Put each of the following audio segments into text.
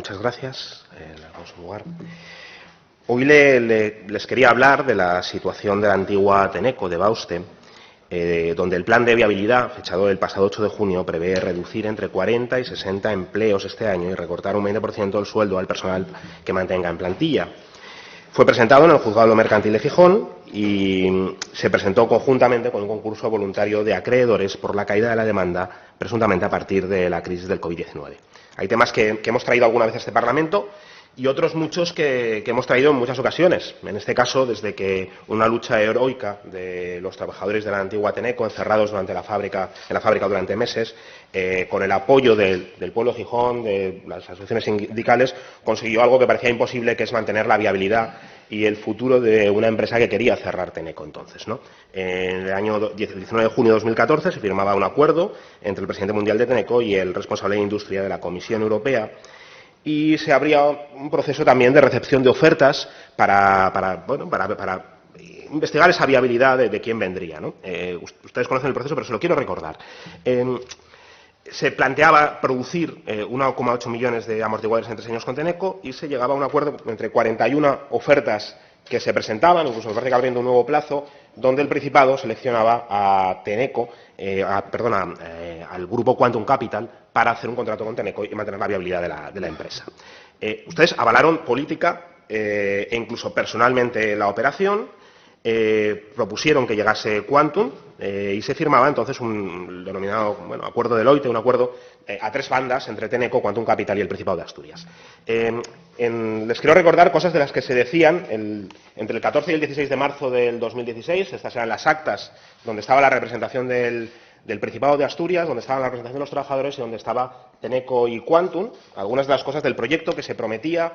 Muchas gracias. Vamos a lugar. Hoy les quería hablar de la situación de la antigua Tenneco de Bauste, donde el plan de viabilidad, fechado el pasado 8 de junio, prevé reducir entre 40 y 60 empleos este año y recortar un 20% el sueldo al personal que mantenga en plantilla. Fue presentado en el Juzgado Mercantil de Gijón y se presentó conjuntamente con un concurso voluntario de acreedores por la caída de la demanda, presuntamente a partir de la crisis del COVID-19. Hay temas que hemos traído alguna vez a este Parlamento y otros muchos que hemos traído en muchas ocasiones. En este caso, desde que una lucha heroica de los trabajadores de la antigua Tenneco, encerrados en la fábrica durante meses, con el apoyo del pueblo de Gijón, de las asociaciones sindicales, consiguió algo que parecía imposible, que es mantener la viabilidad y el futuro de una empresa que quería cerrar Tenneco entonces, ¿no? En el año 19 de junio de 2014 se firmaba un acuerdo entre el presidente mundial de Tenneco y el responsable de industria de la Comisión Europea, y se abría un proceso también de recepción de ofertas para investigar esa viabilidad de quién vendría, ¿no? Ustedes conocen el proceso, pero se lo quiero recordar. Se planteaba producir 1,8 millones de amortiguadores en 3 años con Tenneco y se llegaba a un acuerdo entre 41 ofertas que se presentaban, incluso me parece que abriendo un nuevo plazo, donde el Principado seleccionaba a Tenneco, al grupo Quantum Capital, para hacer un contrato con Tenneco y mantener la viabilidad de la empresa. Ustedes avalaron política e incluso personalmente la operación, propusieron que llegase Quantum y se firmaba entonces un denominado acuerdo de Deloitte, un acuerdo a 3 bandas entre Tenneco, Quantum Capital y el Principado de Asturias. Les quiero recordar cosas de las que se decían entre el 14 y el 16 de marzo del 2016. Estas eran las actas donde estaba la representación del Principado de Asturias, donde estaba la representación de los trabajadores y donde estaba Tenneco y Quantum. Algunas de las cosas del proyecto que se prometía,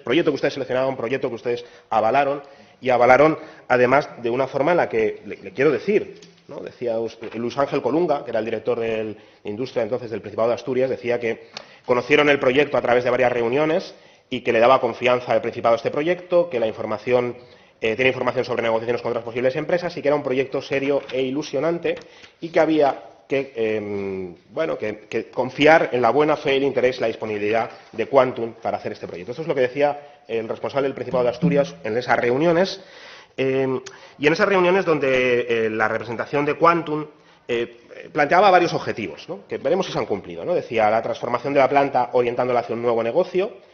proyecto que ustedes seleccionaron, proyecto que ustedes avalaron, y avalaron además de una forma en la que le quiero decir, ¿no? Decía Luis Ángel Colunga, que era el director de Industria entonces del Principado de Asturias, decía que conocieron el proyecto a través de varias reuniones y que le daba confianza al Principado a este proyecto, que la información tiene información sobre negociaciones con otras posibles empresas y que era un proyecto serio e ilusionante y que había que confiar en la buena fe, el interés y la disponibilidad de Quantum para hacer este proyecto. Esto es lo que decía el responsable del Principado de Asturias en esas reuniones. Y en esas reuniones donde la representación de Quantum planteaba varios objetivos, ¿no? Que veremos si se han cumplido, ¿no? Decía la transformación de la planta orientándola hacia un nuevo negocio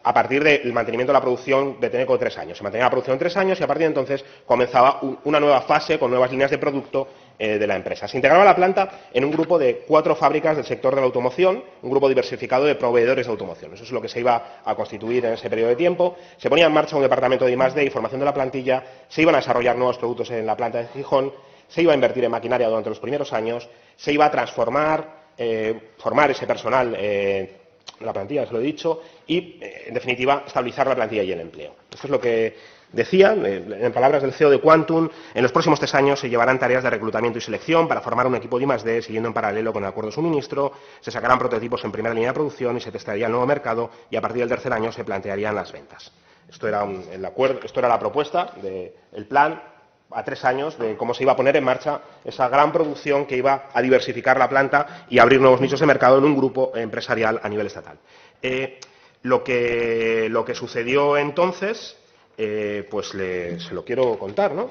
a partir del mantenimiento de la producción de Tenneco 3 años. Se mantenía la producción 3 años y a partir de entonces comenzaba una nueva fase con nuevas líneas de producto de la empresa. Se integraba la planta en un grupo de 4 fábricas del sector de la automoción, un grupo diversificado de proveedores de automoción. Eso es lo que se iba a constituir en ese periodo de tiempo. Se ponía en marcha un departamento de I+D y formación de la plantilla, se iban a desarrollar nuevos productos en la planta de Gijón, se iba a invertir en maquinaria durante los primeros años, se iba a transformar, formar ese personal la plantilla, se lo he dicho, y, en definitiva, estabilizar la plantilla y el empleo. Esto es lo que decían, en palabras del CEO de Quantum. En los próximos 3 años se llevarán tareas de reclutamiento y selección para formar un equipo de I+D, siguiendo en paralelo con el acuerdo de suministro, se sacarán prototipos en primera línea de producción y se testaría el nuevo mercado, y a partir del 3er año se plantearían las ventas. Esto era la propuesta del plan a 3 años de cómo se iba a poner en marcha esa gran producción que iba a diversificar la planta y abrir nuevos nichos de mercado en un grupo empresarial a nivel estatal. Lo que sucedió entonces, se lo quiero contar, ¿no?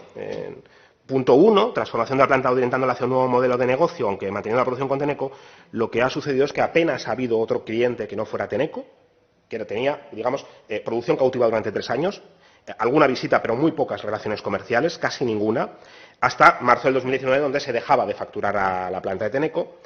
Punto 1, transformación de la planta orientándola hacia un nuevo modelo de negocio, aunque manteniendo la producción con Tenneco. Lo que ha sucedido es que apenas ha habido otro cliente que no fuera Tenneco, que tenía, digamos, producción cautiva durante 3 años, alguna visita, pero muy pocas relaciones comerciales, casi ninguna, hasta marzo del 2019, donde se dejaba de facturar a la planta de Tenneco.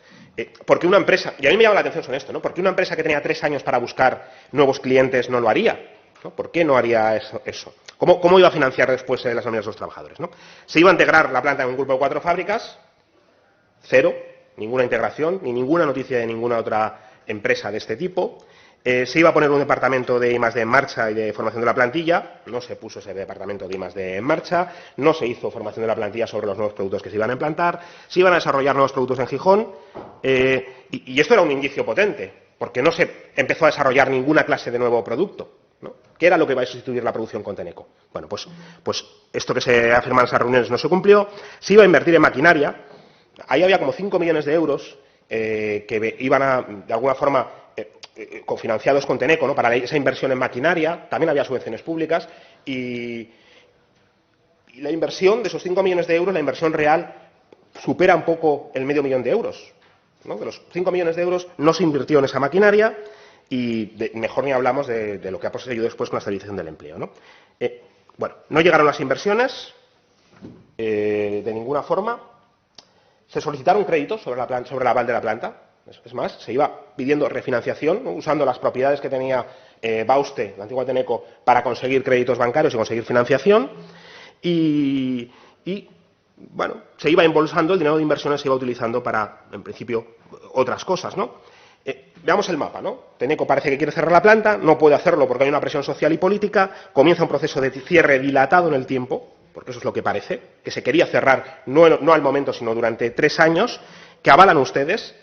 Porque una empresa, y a mí me llama la atención sobre esto, ¿no? Porque una empresa que tenía 3 años para buscar nuevos clientes no lo haría, ¿no? ¿Por qué no haría eso? ¿Cómo iba a financiar después las nóminas de los trabajadores, ¿no? Se iba a integrar la planta en un grupo de 4 fábricas, 0, ninguna integración, ni ninguna noticia de ninguna otra empresa de este tipo. Se iba a poner un departamento de I+D en marcha y de formación de la plantilla. No se puso ese departamento de I+D en marcha, no se hizo formación de la plantilla sobre los nuevos productos que se iban a implantar, se iban a desarrollar nuevos productos en Gijón, y esto era un indicio potente, porque no se empezó a desarrollar ninguna clase de nuevo producto, ¿no? ¿Qué era lo que iba a sustituir la producción con Tenneco? Bueno, pues esto que se afirma en esas reuniones no se cumplió. Se iba a invertir en maquinaria. Ahí había como 5 millones de euros que iban a, de alguna forma, cofinanciados con Tenneco, ¿no?, para esa inversión en maquinaria. También había subvenciones públicas y la inversión de esos 5 millones de euros, la inversión real, supera un poco el medio millón de euros, ¿no? De los 5 millones de euros no se invirtió en esa maquinaria y mejor ni hablamos de lo que ha procedido después con la estabilización del empleo, ¿no? Bueno, no llegaron las inversiones de ninguna forma. Se solicitaron créditos sobre el aval de la planta. Es más, se iba pidiendo refinanciación, ¿no?, usando las propiedades que tenía Bauste, la antigua Tenneco, para conseguir créditos bancarios y conseguir financiación. Y bueno, se iba embolsando el dinero de inversiones, se iba utilizando para, en principio, otras cosas, ¿no? Veamos el mapa, ¿no? Tenneco parece que quiere cerrar la planta, no puede hacerlo porque hay una presión social y política, comienza un proceso de cierre dilatado en el tiempo, porque eso es lo que parece, que se quería cerrar no al momento, sino durante 3 años, que avalan ustedes.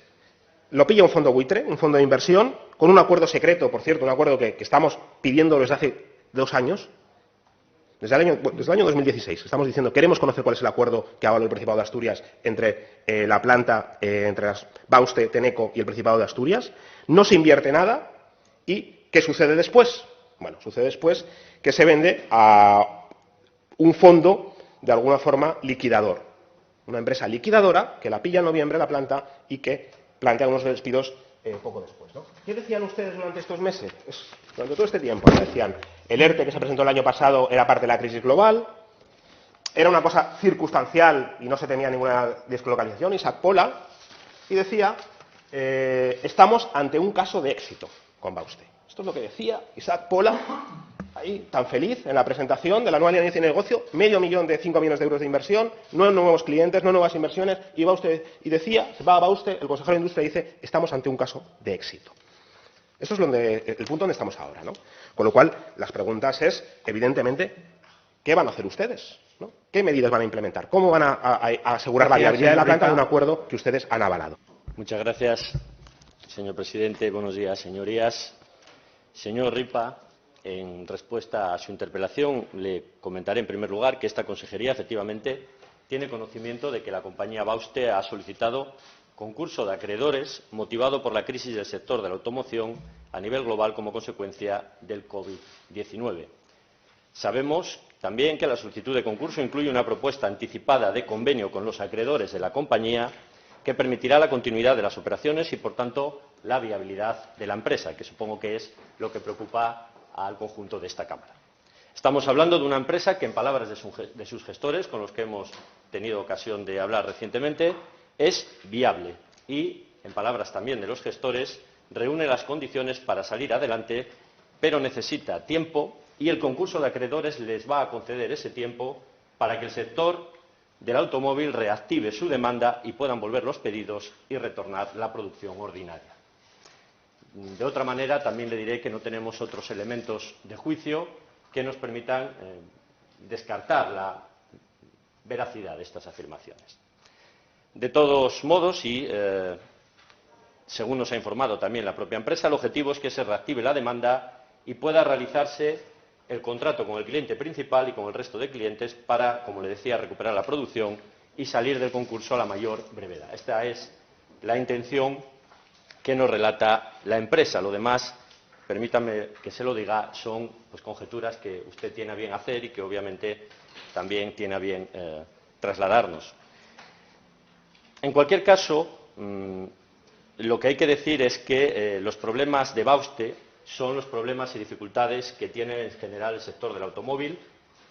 Lo pilla un fondo buitre, un fondo de inversión, con un acuerdo secreto, por cierto, un acuerdo que estamos pidiendo desde hace 2 años, desde el año 2016. Estamos diciendo, queremos conocer cuál es el acuerdo que avaló el Principado de Asturias entre la planta, entre las Bauste, Tenneco y el Principado de Asturias. No se invierte nada. ¿Y qué sucede después? Bueno, sucede después que se vende a un fondo, de alguna forma, liquidador. Una empresa liquidadora que la pilla en noviembre la planta y que plantea unos despidos poco después, ¿no? ¿Qué decían ustedes durante estos meses? Durante todo este tiempo, ¿no? Decían, el ERTE que se presentó el año pasado era parte de la crisis global, era una cosa circunstancial y no se tenía ninguna deslocalización. Isaac Pola, y decía, estamos ante un caso de éxito con Bauste. Esto es lo que decía Isaac Pola, ahí tan feliz en la presentación de la nueva línea de negocio, 500.000 de 5 millones de euros de inversión, no nuevos clientes, no nuevas inversiones, y decía, se va a Bauste, el consejero de Industria, dice, estamos ante un caso de éxito. Eso es el punto donde estamos ahora, ¿no? Con lo cual, las preguntas es, evidentemente, ¿qué van a hacer ustedes, ¿no? ¿Qué medidas van a implementar? ¿Cómo van a asegurar la viabilidad de la planta de un acuerdo que ustedes han avalado? Muchas gracias, señor presidente. Buenos días, señorías. Señor Ripa, en respuesta a su interpelación, le comentaré en primer lugar que esta consejería, efectivamente, tiene conocimiento de que la compañía Bauste ha solicitado concurso de acreedores motivado por la crisis del sector de la automoción a nivel global como consecuencia del COVID-19. Sabemos también que la solicitud de concurso incluye una propuesta anticipada de convenio con los acreedores de la compañía que permitirá la continuidad de las operaciones y, por tanto, la viabilidad de la empresa, que supongo que es lo que preocupa al conjunto de esta Cámara. Estamos hablando de una empresa que, en palabras de sus gestores, con los que hemos tenido ocasión de hablar recientemente, es viable y, en palabras también de los gestores, reúne las condiciones para salir adelante, pero necesita tiempo y el concurso de acreedores les va a conceder ese tiempo para que el sector del automóvil reactive su demanda y puedan volver los pedidos y retornar la producción ordinaria. De otra manera, también le diré que no tenemos otros elementos de juicio que nos permitan descartar la veracidad de estas afirmaciones. De todos modos, y según nos ha informado también la propia empresa, el objetivo es que se reactive la demanda y pueda realizarse el contrato con el cliente principal y con el resto de clientes para, como le decía, recuperar la producción y salir del concurso a la mayor brevedad. Esta es la intención que nos relata la empresa. Lo demás, permítame que se lo diga, son conjeturas que usted tiene a bien hacer y que obviamente también tiene a bien trasladarnos. En cualquier caso, lo que hay que decir es que los problemas de Bauste son los problemas y dificultades que tiene en general el sector del automóvil,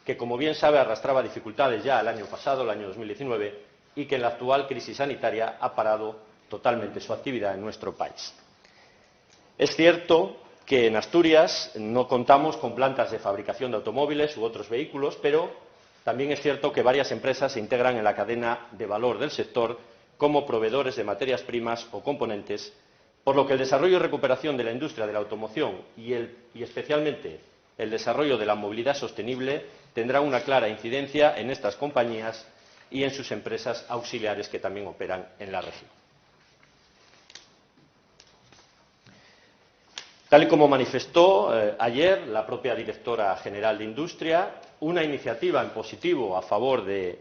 que, como bien sabe, arrastraba dificultades ya el año pasado, el año 2019, y que en la actual crisis sanitaria ha parado totalmente su actividad en nuestro país. Es cierto que en Asturias no contamos con plantas de fabricación de automóviles u otros vehículos, pero también es cierto que varias empresas se integran en la cadena de valor del sector como proveedores de materias primas o componentes, por lo que el desarrollo y recuperación de la industria de la automoción y especialmente el desarrollo de la movilidad sostenible tendrá una clara incidencia en estas compañías y en sus empresas auxiliares que también operan en la región. Tal y como manifestó ayer la propia directora general de Industria, una iniciativa en positivo a favor de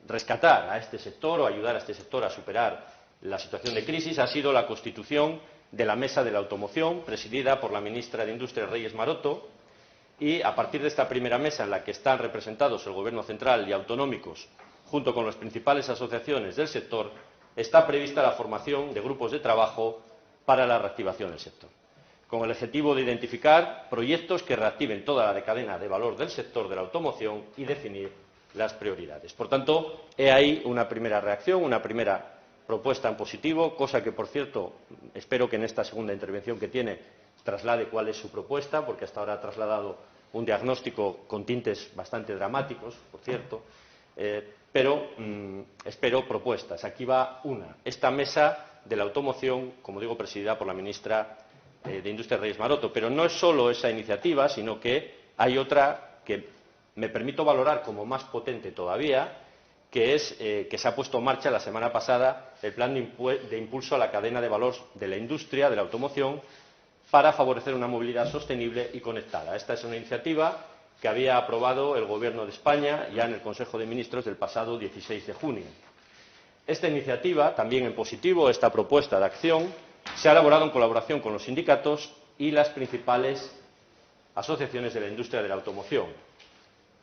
rescatar a este sector o ayudar a este sector a superar la situación de crisis ha sido la constitución de la Mesa de la Automoción, presidida por la ministra de Industria, Reyes Maroto, y a partir de esta primera mesa, en la que están representados el Gobierno central y autonómicos, junto con las principales asociaciones del sector, está prevista la formación de grupos de trabajo para la reactivación del sector, con el objetivo de identificar proyectos que reactiven toda la cadena de valor del sector de la automoción y definir las prioridades. Por tanto, he ahí una primera reacción, una primera propuesta en positivo, cosa que, por cierto, espero que en esta segunda intervención que tiene traslade cuál es su propuesta, porque hasta ahora ha trasladado un diagnóstico con tintes bastante dramáticos, por cierto, pero espero propuestas. Aquí va una. Esta mesa de la automoción, como digo, presidida por la ministra de Industria, Reyes Maroto. Pero no es solo esa iniciativa, sino que hay otra que me permito valorar como más potente todavía, que es que se ha puesto en marcha la semana pasada el plan de impulso a la cadena de valor de la industria, de la automoción, para favorecer una movilidad sostenible y conectada. Esta es una iniciativa que había aprobado el Gobierno de España ya en el Consejo de Ministros del pasado 16 de junio. Esta iniciativa, también en positivo, esta propuesta de acción, se ha elaborado en colaboración con los sindicatos y las principales asociaciones de la industria de la automoción.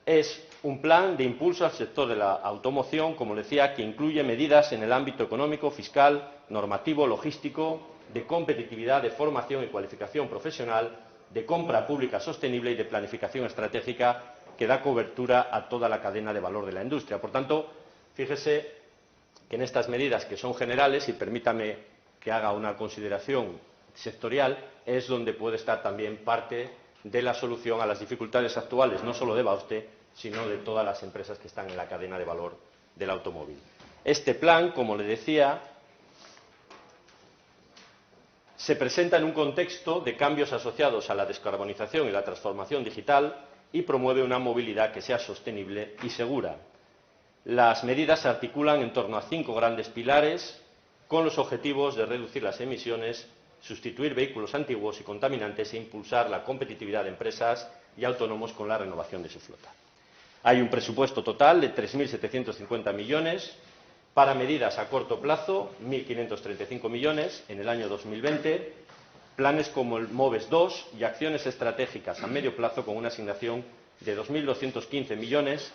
Es un plan de impulso al sector de la automoción, como decía, que incluye medidas en el ámbito económico, fiscal, normativo, logístico, de competitividad, de formación y cualificación profesional, de compra pública sostenible y de planificación estratégica que da cobertura a toda la cadena de valor de la industria. Por tanto, fíjese que en estas medidas, que son generales, y permítame que haga una consideración sectorial, es donde puede estar también parte de la solución a las dificultades actuales, no solo de Bauste, sino de todas las empresas que están en la cadena de valor del automóvil. Este plan, como le decía, se presenta en un contexto de cambios asociados a la descarbonización y la transformación digital y promueve una movilidad que sea sostenible y segura. Las medidas se articulan en torno a 5 grandes pilares con los objetivos de reducir las emisiones, sustituir vehículos antiguos y contaminantes e impulsar la competitividad de empresas y autónomos con la renovación de su flota. Hay un presupuesto total de 3.750 millones para medidas a corto plazo, 1.535 millones en el año 2020, planes como el MOVES II y acciones estratégicas a medio plazo con una asignación de 2.215 millones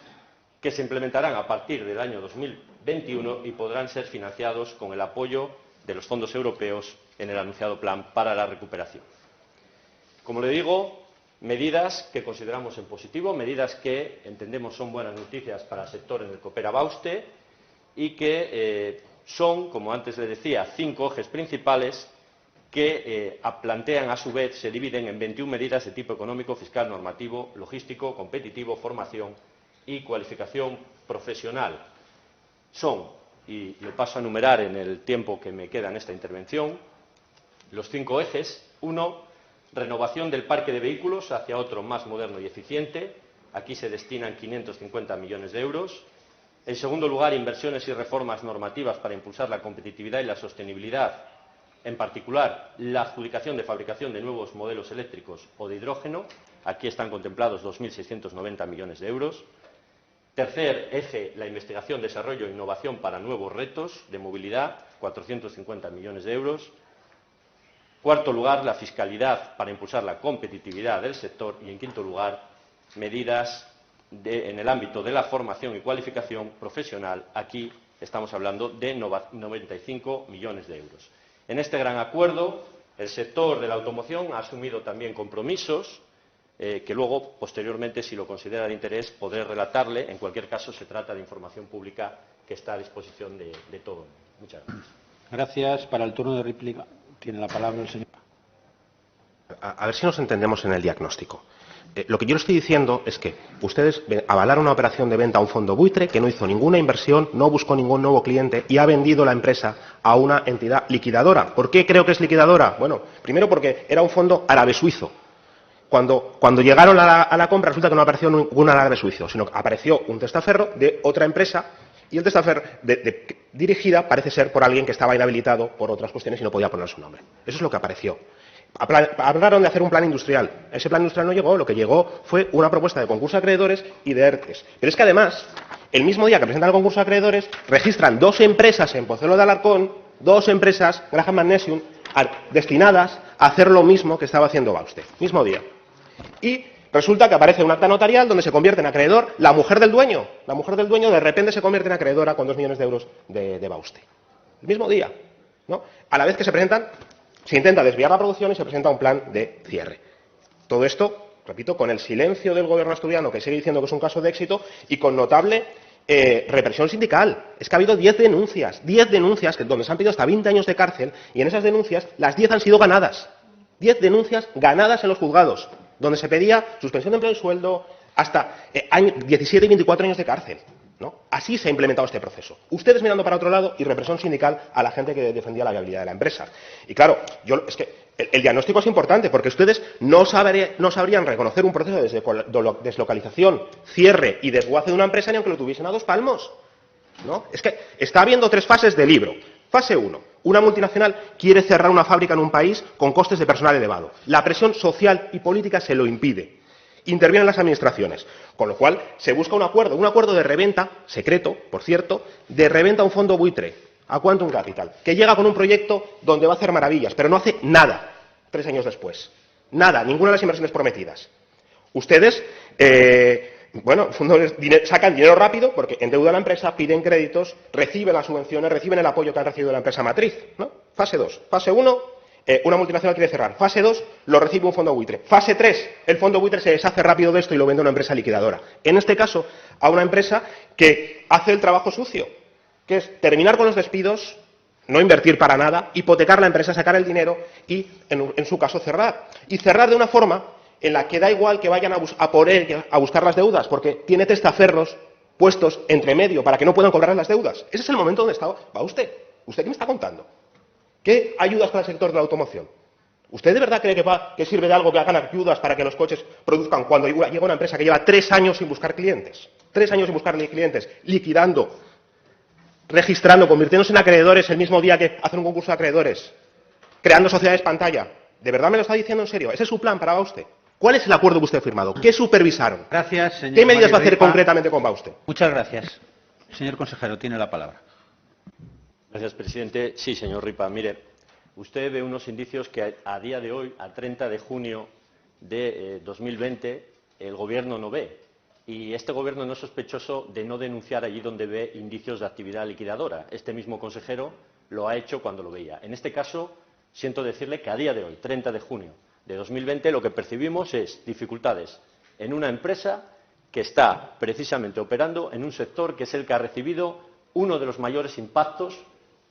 que se implementarán a partir del año 2021 y podrán ser financiados con el apoyo de los fondos europeos en el anunciado plan para la recuperación. Como le digo, medidas que consideramos en positivo, medidas que entendemos son buenas noticias para el sector en el que opera Bauste y que son, como antes le decía, 5 ejes principales que plantean, a su vez, se dividen en 21 medidas de tipo económico, fiscal, normativo, logístico, competitivo, formación y cualificación profesional. Son, y le paso a enumerar en el tiempo que me queda en esta intervención, los 5 ejes. 1, renovación del parque de vehículos hacia otro más moderno y eficiente. Aquí se destinan 550 millones de euros. En segundo lugar, inversiones y reformas normativas para impulsar la competitividad y la sostenibilidad. En particular, la adjudicación de fabricación de nuevos modelos eléctricos o de hidrógeno. Aquí están contemplados 2.690 millones de euros. Tercer eje, la investigación, desarrollo e innovación para nuevos retos de movilidad, 450 millones de euros. Cuarto lugar, la fiscalidad para impulsar la competitividad del sector. Y, en quinto lugar, medidas en el ámbito de la formación y cualificación profesional. Aquí estamos hablando de 95 millones de euros. En este gran acuerdo, el sector de la automoción ha asumido también compromisos que luego, posteriormente, si lo considera de interés, podré relatarle. En cualquier caso, se trata de información pública que está a disposición de todo. Muchas gracias. Gracias. Para el turno de réplica tiene la palabra el señor. A ver si nos entendemos en el diagnóstico. Lo que yo le estoy diciendo es que ustedes avalaron una operación de venta a un fondo buitre que no hizo ninguna inversión, no buscó ningún nuevo cliente y ha vendido la empresa a una entidad liquidadora. ¿Por qué creo que es liquidadora? Bueno, primero porque era un fondo árabe-suizo. Cuando llegaron a la compra, resulta que no apareció ningún árabe suizo, sino que apareció un testaferro de otra empresa y el testaferro dirigida parece ser por alguien que estaba inhabilitado por otras cuestiones y no podía poner su nombre. Eso es lo que apareció. Hablaron de hacer un plan industrial. Ese plan industrial no llegó, lo que llegó fue una propuesta de concurso de acreedores y de ERTES. Pero es que además, el mismo día que presentan el concurso de acreedores, registran 2 empresas en Pozuelo de Alarcón, 2 empresas, Graham Magnesium, destinadas a hacer lo mismo que estaba haciendo Bauste, mismo día. Y resulta que aparece un acta notarial donde se convierte en acreedor la mujer del dueño. La mujer del dueño de repente se convierte en acreedora con 2 millones de euros de Bauste. El mismo día, ¿no? A la vez que se intenta desviar la producción y se presenta un plan de cierre. Todo esto, repito, con el silencio del gobierno asturiano, que sigue diciendo que es un caso de éxito, y con notable represión sindical. Es que ha habido 10 denuncias donde se han pedido hasta 20 años de cárcel, y en esas denuncias las 10 han sido ganadas. 10 denuncias ganadas en los juzgados, donde se pedía suspensión de empleo y sueldo hasta 17 y 24 años de cárcel, ¿no? Así se ha implementado este proceso. Ustedes mirando para otro lado y represión sindical a la gente que defendía la viabilidad de la empresa. Y claro, es que el diagnóstico es importante porque ustedes no sabrían reconocer un proceso de deslocalización, cierre y desguace de una empresa ni aunque lo tuviesen a 2 palmos, ¿no? Es que está habiendo 3 fases de libro. Fase 1. Una multinacional quiere cerrar una fábrica en un país con costes de personal elevado. La presión social y política se lo impide. Intervienen las administraciones, con lo cual se busca un acuerdo de reventa, secreto, por cierto, de reventa a un fondo buitre, a Quantum Capital, que llega con un proyecto donde va a hacer maravillas, pero no hace nada 3 años después. Nada, ninguna de las inversiones prometidas. Ustedes, sacan dinero rápido porque endeudan la empresa, piden créditos, reciben las subvenciones, reciben el apoyo que han recibido de la empresa matriz, ¿no? Fase 2. Fase 1. Una multinacional quiere cerrar. Fase 2, lo recibe un fondo buitre. Fase 3, el fondo buitre se deshace rápido de esto y lo vende a una empresa liquidadora. En este caso, a una empresa que hace el trabajo sucio, que es terminar con los despidos, no invertir para nada, hipotecar la empresa, sacar el dinero y, en su caso, cerrar. Y cerrar de una forma en la que da igual que vayan a por él, a buscar las deudas, porque tiene testaferros puestos entre medio para que no puedan cobrar las deudas. Ese es el momento donde va usted. ¿Usted qué me está contando? ¿Qué ayudas para el sector de la automoción? ¿Usted de verdad cree que sirve de algo que hagan ayudas para que los coches produzcan cuando llega una empresa que lleva 3 años sin buscar clientes? 3 años sin buscar clientes, liquidando, registrando, convirtiéndose en acreedores el mismo día que hacen un concurso de acreedores, creando sociedades pantalla. ¿De verdad me lo está diciendo en serio? ¿Ese es su plan para Bauste? ¿Cuál es el acuerdo que usted ha firmado? ¿Qué supervisaron? Gracias, señor. ¿Qué medidas va a hacer concretamente con Bauste? Muchas gracias. Señor consejero, tiene la palabra. Gracias, presidente. Sí, señor Ripa, mire, usted ve unos indicios que a día de hoy, a 30 de junio de 2020, el Gobierno no ve. Y este Gobierno no es sospechoso de no denunciar allí donde ve indicios de actividad liquidadora. Este mismo consejero lo ha hecho cuando lo veía. En este caso, siento decirle que a día de hoy, 30 de junio de 2020, lo que percibimos es dificultades en una empresa que está precisamente operando en un sector que es el que ha recibido uno de los mayores impactos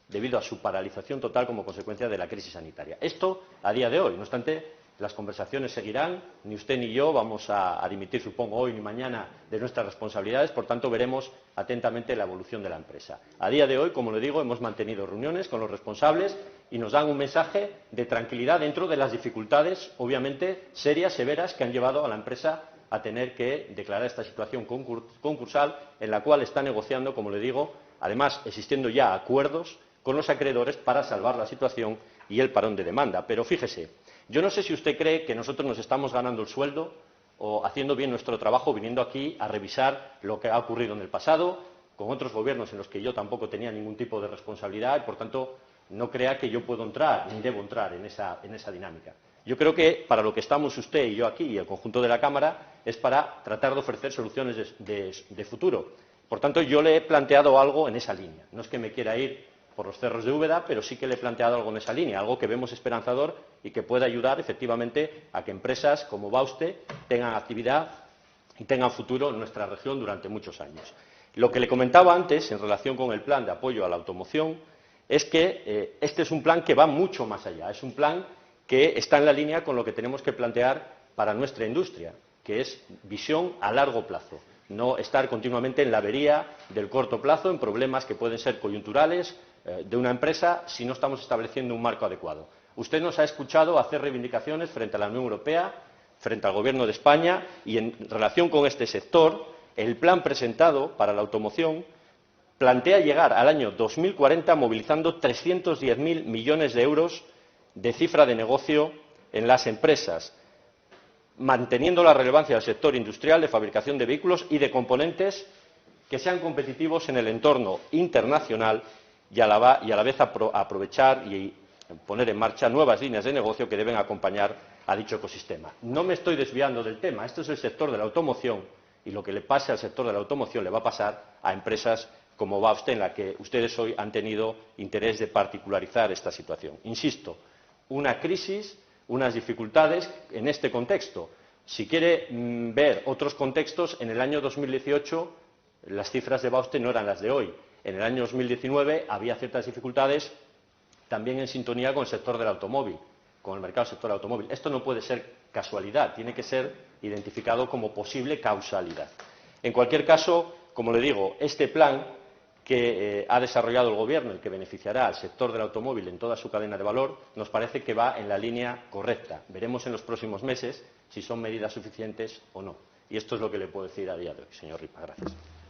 debido a su paralización total como consecuencia de la crisis sanitaria. Esto a día de hoy. No obstante, las conversaciones seguirán. Ni usted ni yo vamos a dimitir, supongo, hoy ni mañana de nuestras responsabilidades. Por tanto, veremos atentamente la evolución de la empresa. A día de hoy, como le digo, hemos mantenido reuniones con los responsables y nos dan un mensaje de tranquilidad dentro de las dificultades, obviamente, serias, severas, que han llevado a la empresa a tener que declarar esta situación concursal, en la cual está negociando, como le digo, además existiendo ya acuerdos con los acreedores para salvar la situación y el parón de demanda. Pero fíjese, yo no sé si usted cree que nosotros nos estamos ganando el sueldo o haciendo bien nuestro trabajo viniendo aquí a revisar lo que ha ocurrido en el pasado, con otros gobiernos en los que yo tampoco tenía ningún tipo de responsabilidad y, por tanto, no crea que yo puedo entrar ni debo entrar en esa dinámica. Yo creo que para lo que estamos usted y yo aquí y el conjunto de la Cámara es para tratar de ofrecer soluciones de futuro. Por tanto, yo le he planteado algo en esa línea. No es que me quiera ir por los cerros de Úbeda, pero sí que le he planteado algo en esa línea, algo que vemos esperanzador y que puede ayudar efectivamente a que empresas como Bauste tengan actividad y tengan futuro en nuestra región durante muchos años. Lo que le comentaba antes en relación con el plan de apoyo a la automoción es que este es un plan que va mucho más allá, es un plan que está en la línea con lo que tenemos que plantear para nuestra industria, que es visión a largo plazo, no estar continuamente en la avería del corto plazo, en problemas que pueden ser coyunturales de una empresa si no estamos estableciendo un marco adecuado. Usted nos ha escuchado hacer reivindicaciones frente a la Unión Europea, frente al Gobierno de España y en relación con este sector, el plan presentado para la automoción plantea llegar al año 2040 movilizando 310.000 millones de euros de cifra de negocio en las empresas, manteniendo la relevancia del sector industrial de fabricación de vehículos y de componentes que sean competitivos en el entorno internacional y a la vez aprovechar y poner en marcha nuevas líneas de negocio que deben acompañar a dicho ecosistema. No me estoy desviando del tema. Esto es el sector de la automoción y lo que le pase al sector de la automoción le va a pasar a empresas como Bauste, en la que ustedes hoy han tenido interés de particularizar esta situación. Insisto, una crisis, unas dificultades en este contexto. Si quiere ver otros contextos, en el año 2018 las cifras de Bauste no eran las de hoy. En el año 2019 había ciertas dificultades también en sintonía con el sector del automóvil, con el mercado del sector del automóvil. Esto no puede ser casualidad, tiene que ser identificado como posible causalidad. En cualquier caso, como le digo, este plan que ha desarrollado el Gobierno y que beneficiará al sector del automóvil en toda su cadena de valor, nos parece que va en la línea correcta. Veremos en los próximos meses si son medidas suficientes o no. Y esto es lo que le puedo decir a día de hoy, señor Ripa. Gracias.